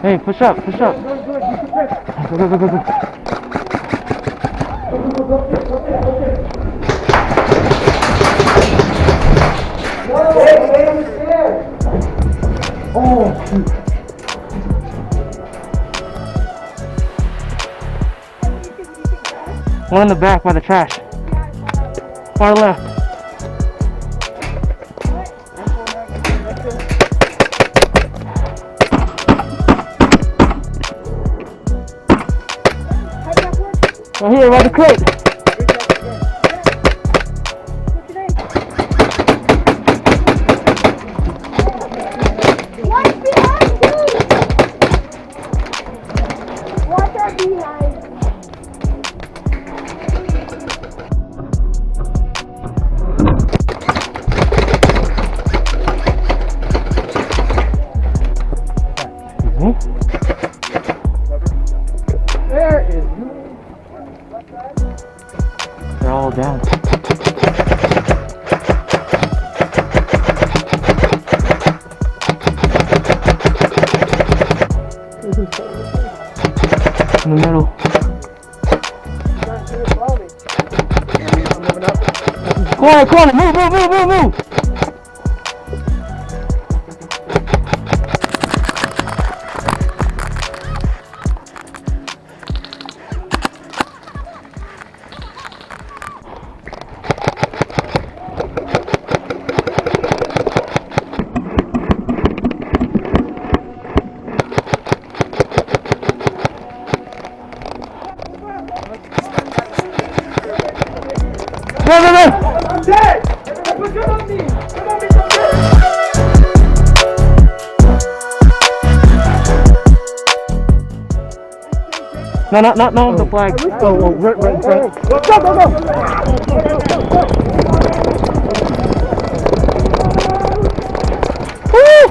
Hey, push up, push up. Go, go, go, go, go. Oh, shoot. One in the back by the trash. Far left. Right here, by the crate. What's behind you? Watch our behind. There is. They're all down. In the middle. Corner, corner, move, move, move, move, move! Go, go, go! I'm dead! Come on me! Come on me! No, the flag. Oh, right in front. Woo!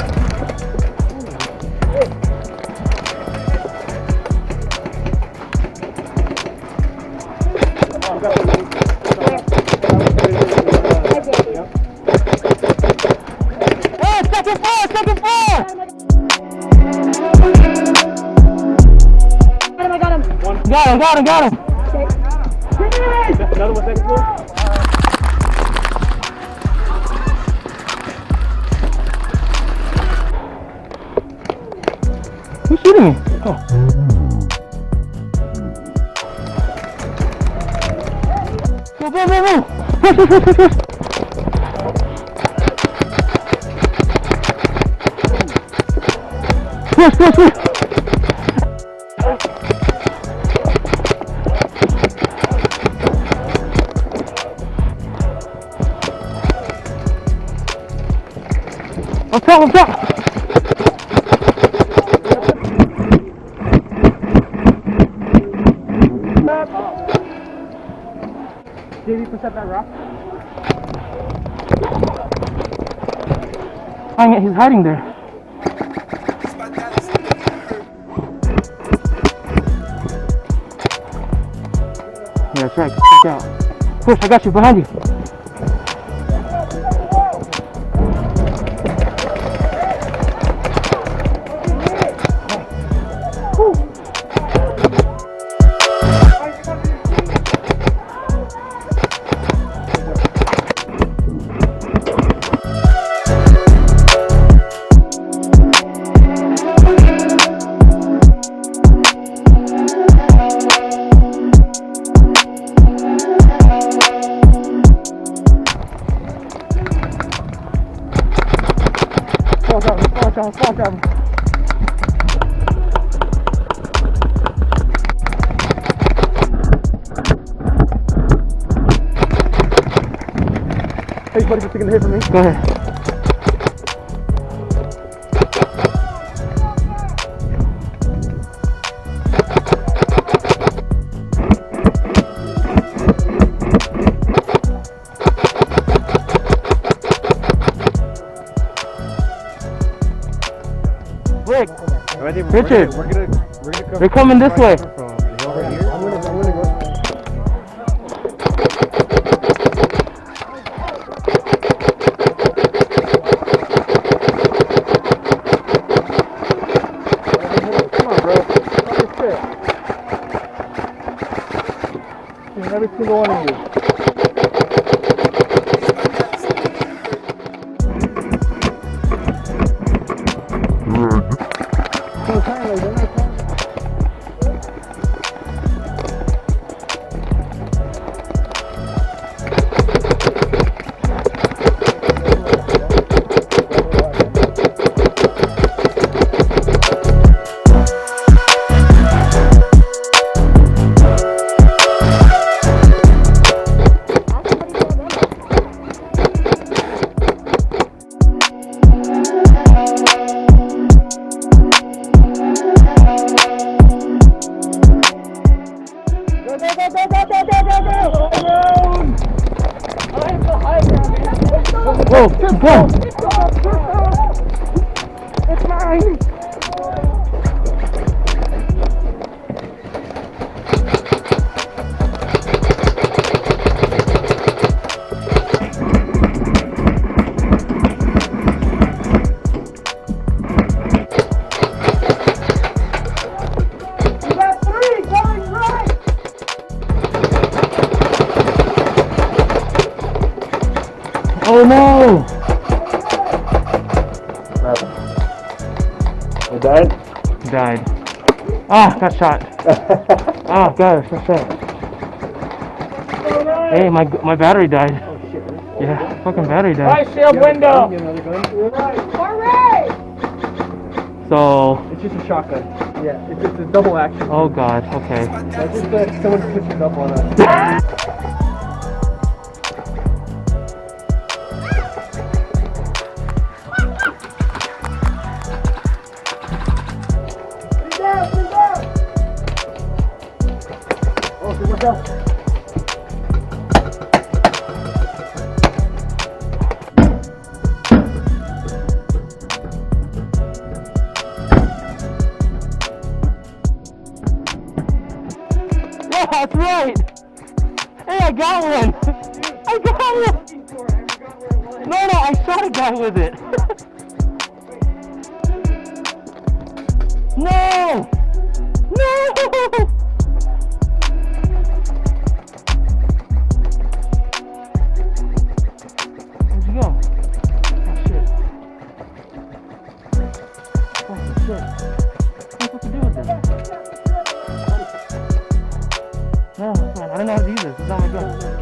Hey, second floor! Got him! Another one, second floor? Who's shooting me? Oh. Go! Push! Push! Up top! Did he push up that rock? He's hiding there. Yeah, that's right. Check out. Push, I got you behind you. Fall down. Hey, buddy, just taking a hit from me. Go ahead. Rick, Richard, we're gonna come. they're coming this way. I'm gonna go. single one of you. Whoa, go! It's mine! You got 3 going right. Oh no! You died? Died. Ah, got shot. Ah, gosh, that's it. Hey, my battery died. Oh shit. Yeah, fucking battery died. Shield window! You have another gun? Hooray! So, It's just a shotgun. Yeah, it's a double action. oh god, okay. That's just that someone pushes up on us. Watch out. Yeah, that's right! Hey, I got one! I got one! No, I shot a guy with it! No! No! Where'd you go? Oh shit. Oh shit. What to do with this? No, man, I don't know how to use this. This is not my gun.